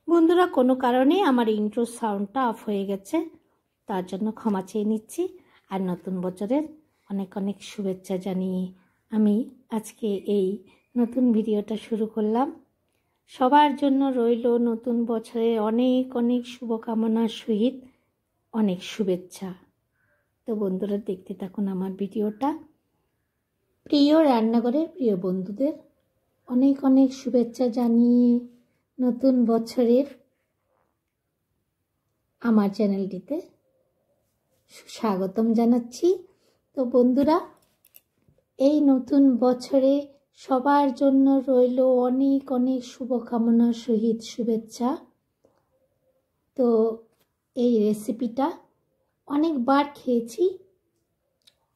বন্ধুরা, কোনো কারণে আমার ইন্ট্রো সাউন্ডটা অফ হয়ে গেছে, তার জন্য ক্ষমা চেয়ে নিচ্ছি। আর নতুন বছরের অনেক অনেক শুভেচ্ছা জানিয়ে আমি আজকে এই নতুন ভিডিওটা শুরু করলাম। সবার জন্য রইল নতুন বছরের অনেক অনেক শুভকামনার সহিত অনেক শুভেচ্ছা। তো বন্ধুরা, দেখতে থাকুন আমার ভিডিওটা। প্রিয় রান্নাঘরের প্রিয় বন্ধুদের অনেক অনেক শুভেচ্ছা জানিয়ে নতুন বছরের আমার চ্যানেলটিতে স্বাগতম জানাচ্ছি। তো বন্ধুরা, এই নতুন বছরে সবার জন্য রইল অনেক অনেক শুভকামনার সহিত শুভেচ্ছা। তো এই রেসিপিটা অনেকবার খেয়েছি,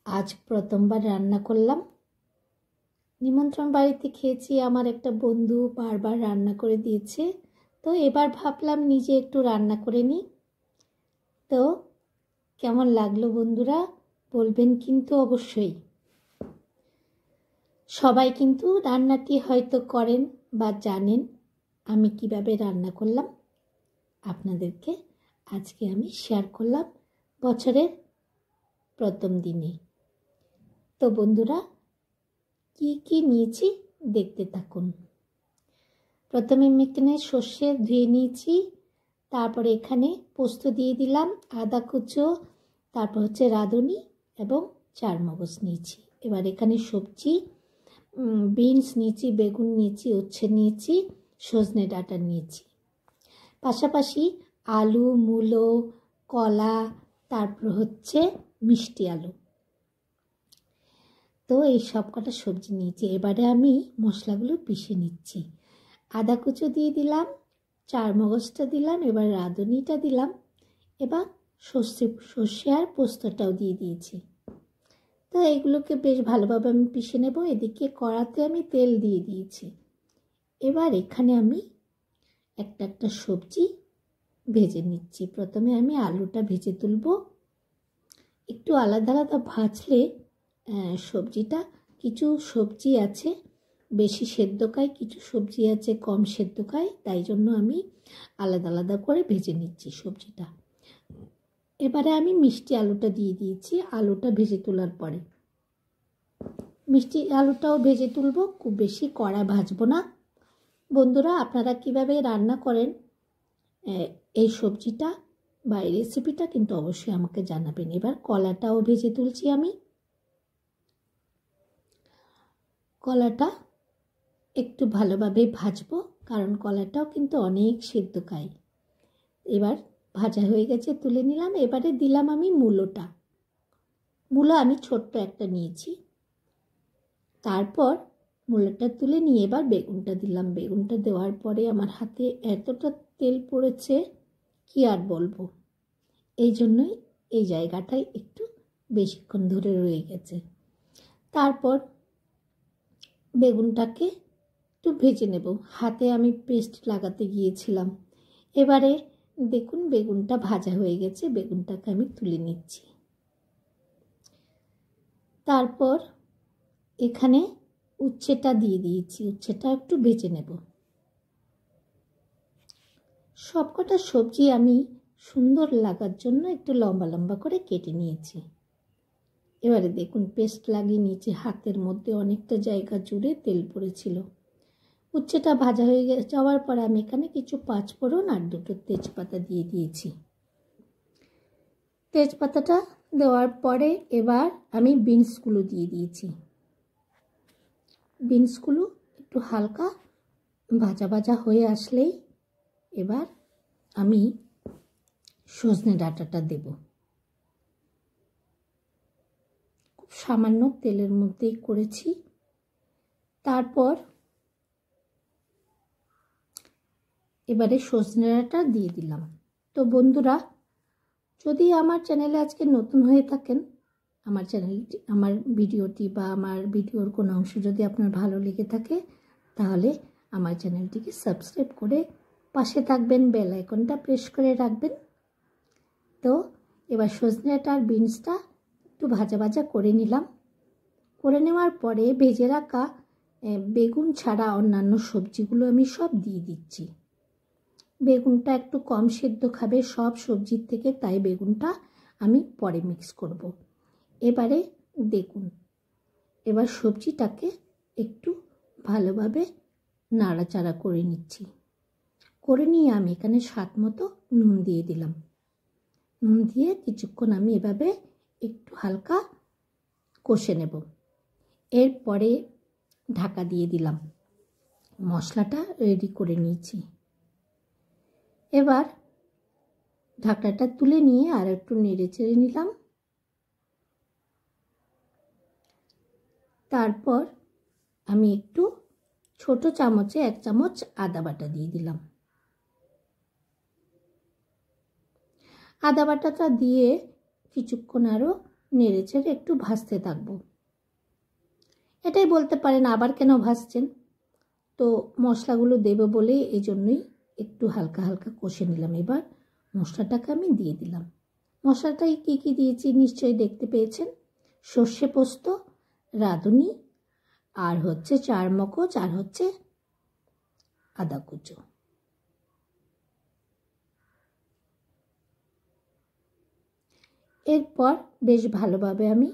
আজ প্রথমবার রান্না করলাম। নিমন্ত্রণ বাড়িতে খেয়েছি, আমার একটা বন্ধু বারবার রান্না করে দিয়েছে, তো এবার ভাবলাম নিজে একটু রান্না করে নিই। তো কেমন লাগলো বন্ধুরা বলবেন কিন্তু অবশ্যই। সবাই কিন্তু রান্নাটি হয়তো করেন বা জানেন, আমি কিভাবে রান্না করলাম আপনাদেরকে আজকে আমি শেয়ার করলাম বছরের প্রথম দিনে। তো বন্ধুরা, কি কি নিয়েছি দেখতে থাকুন। প্রথমে আমি এখানে সর্ষে ধুয়ে নিয়েছি, তারপরে এখানে পোস্ত দিয়ে দিলাম, আদা কুচো, তারপর হচ্ছে রাঁধুনি এবং চারমগজ নিয়েছি। এবার এখানে সবজি বিনস নিয়েছি, বেগুন নিয়েছি, উচ্ছে নিয়েছি, সজনে ডাঁটা নিয়েছি, পাশাপাশি আলু, মূলো, কলা, তারপর হচ্ছে মিষ্টি আলু। তো এই সব কটা সবজি নিয়েছি। এবারে আমি মশলাগুলো পিষে নিচ্ছি। আদা কুচো দিয়ে দিলাম, চারমগজটা দিলাম, এবার রাঁধুনিটা দিলাম, এবার সর্ষে আর পোস্তটাও দিয়ে দিয়েছি। তো এগুলোকে বেশ ভালোভাবে আমি পিষে নেব। এদিকে কড়াতে আমি তেল দিয়ে দিয়েছি। এবার এখানে আমি একটা একটা সবজি ভেজে নিচ্ছি। প্রথমে আমি আলুটা ভেজে তুলব। একটু আলাদা আলাদা ভাজলে সবজিটা, কিছু সবজি আছে বেশি সেদ্ধ খায়, কিছু সবজি আছে কম সেদ্ধ খায়, তাই জন্য আমি আলাদা আলাদা করে ভেজে নিচ্ছি সবজিটা। এবারে আমি মিষ্টি আলুটা দিয়ে দিয়েছি। আলুটা ভেজে তোলার পরে মিষ্টি আলুটাও ভেজে তুলব, খুব বেশি কড়া ভাজবো না। বন্ধুরা, আপনারা কিভাবে রান্না করেন এই সবজিটা বা এই রেসিপিটা কিন্তু অবশ্যই আমাকে জানাবেন। এবার কলাটাও ভেজে তুলছি আমি। কলাটা একটু ভালোভাবে ভাজবো, কারণ কলাটাও কিন্তু অনেক সেদ্ধ খায়। এবার ভাজা হয়ে গেছে, তুলে নিলাম। এবারে দিলাম আমি মূলোটা। মূলো আমি ছোট্ট একটা নিয়েছি। তারপর মূলোটা তুলে নিয়ে এবার বেগুনটা দিলাম। বেগুনটা দেওয়ার পরে আমার হাতে এতটা তেল পড়েছে কি আর বলবো, এই জন্যই এই জায়গাটায় একটু বেশিক্ষণ ধরে রয়ে গেছে। তারপর বেগুনটাকে একটু ভেজে নেব। হাতে আমি পেস্ট লাগাতে গিয়েছিলাম। এবারে দেখুন বেগুনটা ভাজা হয়ে গেছে, বেগুনটাকে আমি তুলে নিচ্ছি। তারপর এখানে উচ্ছেটা দিয়ে দিয়েছি, উচ্ছেটা একটু ভেজে নেব। সবকটা সবজি আমি সুন্দর লাগার জন্য একটু লম্বা লম্বা করে কেটে নিয়েছি। এবারে দেখুন পেস্ট লাগিয়ে নিয়েছি, হাতের মধ্যে অনেকটা জায়গা জুড়ে তেল পড়েছিল। উচ্ছেটা ভাজা হয়ে যাওয়ার পর আমি এখানে কিছু পাঁচফোড়ন আর দুটো তেজপাতা দিয়ে দিয়েছি। তেজপাতাটা দেওয়ার পরে এবার আমি বিনসগুলো দিয়ে দিয়েছি। বিনসগুলো একটু হালকা ভাজা ভাজা হয়ে আসলেই এবার আমি সজনে ডাঁটাটা দেব। খুব সামান্য তেলের মধ্যেই করেছি। তারপর এবারে সজনে ডাঁটা দিয়ে দিলাম। তো বন্ধুরা, যদি আমার চ্যানেলে আজকে নতুন হয়ে থাকেন, আমার ভিডিওটি বা আমার ভিডিওর কোনো অংশ যদি আপনার ভালো লেগে থাকে, তাহলে আমার চ্যানেলটিকে সাবস্ক্রাইব করে পাশে থাকবেন, বেল আইকনটা প্রেস করে রাখবেন। তো এবার সজনে ডাঁটা আর বিনসটা একটু ভাজা ভাজা করে নিলাম। করে নেওয়ার পরে ভেজে রাখা বেগুন ছাড়া অন্যান্য সবজিগুলো আমি সব দিয়ে দিচ্ছি। বেগুনটা একটু কম সেদ্ধ খাবে সব সবজির থেকে, তাই বেগুনটা আমি পরে মিক্স করব। এবারে দেখুন, এবার সবজিটাকে একটু ভালোভাবে নাড়াচাড়া করে নিচ্ছি। করে নিয়ে আমি এখানে স্বাদ মতো নুন দিয়ে দিলাম। নুন দিয়ে কিছুক্ষণ আমি এভাবে একটু হালকা কষে নেব। এরপরে ঢাকা দিয়ে দিলাম। মশলাটা রেডি করে নিয়েছি। এবার ঢাকনাটা তুলে নিয়ে আর একটু নেড়ে চেড়ে নিলাম। তারপর আমি একটু ছোট চামচে 1 চামচ আদা বাটা দিয়ে দিলাম। আদা বাটাটা দিয়ে কিছুক্ষণ আরও নেড়ে চেড়ে একটু ভাজতে থাকবো। এটাই বলতে পারেন আবার কেন ভাজছেন, তো মশলাগুলো দেবো বলে এই জন্যই একটু হালকা হালকা কষে নিলাম। এবার মশলাটাকে আমি দিয়ে দিলাম। মশলাটাই কী কী দিয়েছি নিশ্চয়ই দেখতে পেয়েছেন। সর্ষে পোস্ত, রাঁধুনি, আর হচ্ছে চারমগজ, আর হচ্ছে আদা কুচো। এরপর বেশ ভালোভাবে আমি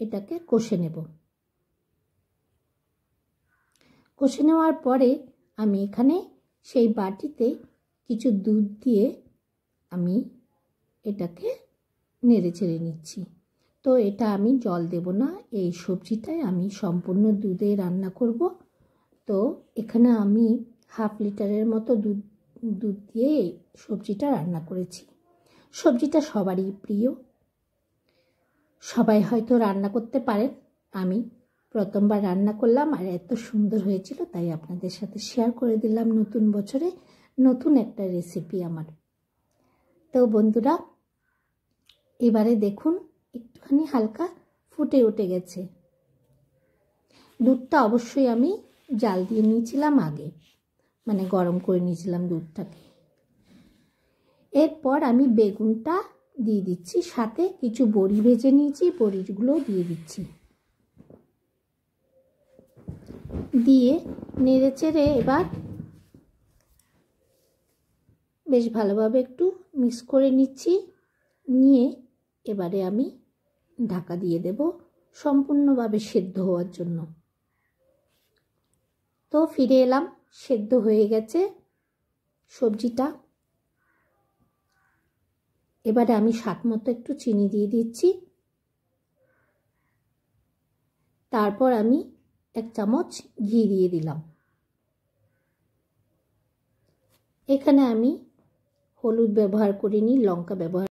এটাকে কষে নেব। কষে নেওয়ার পরে আমি এখানে সেই বাটিতে কিছু দুধ দিয়ে আমি এটাকে নেড়ে চেড়ে নিচ্ছি। তো এটা আমি জল দেব না, এই সবজিটায় আমি সম্পূর্ণ দুধে রান্না করব। তো এখানে আমি 1/2 লিটারের মতো দুধ দিয়ে সবজিটা রান্না করেছি। সবজিটা সবারই প্রিয়, সবাই হয়তো রান্না করতে পারেন। আমি প্রথমবার রান্না করলাম আর এত সুন্দর হয়েছিল, তাই আপনাদের সাথে শেয়ার করে দিলাম নতুন বছরে নতুন একটা রেসিপি আমার। তো বন্ধুরা, এবারে দেখুন একটুখানি হালকা ফুটে উঠে গেছে। দুধটা অবশ্যই আমি জাল দিয়ে নিয়েছিলাম আগে, মানে গরম করে নিয়েছিলাম দুধটাকে। এরপর আমি বেগুনটা দিয়ে দিচ্ছি, সাথে কিছু বড়ি ভেজে নিয়েছি, বড়িগুলো দিয়ে দিচ্ছি। দিয়ে নেড়ে চেড়ে এবার বেশ ভালোভাবে একটু মিক্স করে নিচ্ছি। নিয়ে এবারে আমি ঢাকা দিয়ে দেব সম্পূর্ণভাবে সেদ্ধ হওয়ার জন্য। তো ফিরে এলাম, সেদ্ধ হয়ে গেছে সবজিটা। এবারে আমি স্বাদ মতো একটু চিনি দিয়ে দিচ্ছি। তারপর আমি 1 চামচ ঘি দিয়ে দিলাম। এখানে আমি হলুদ ব্যবহার করিনি, লঙ্কা ব্যবহার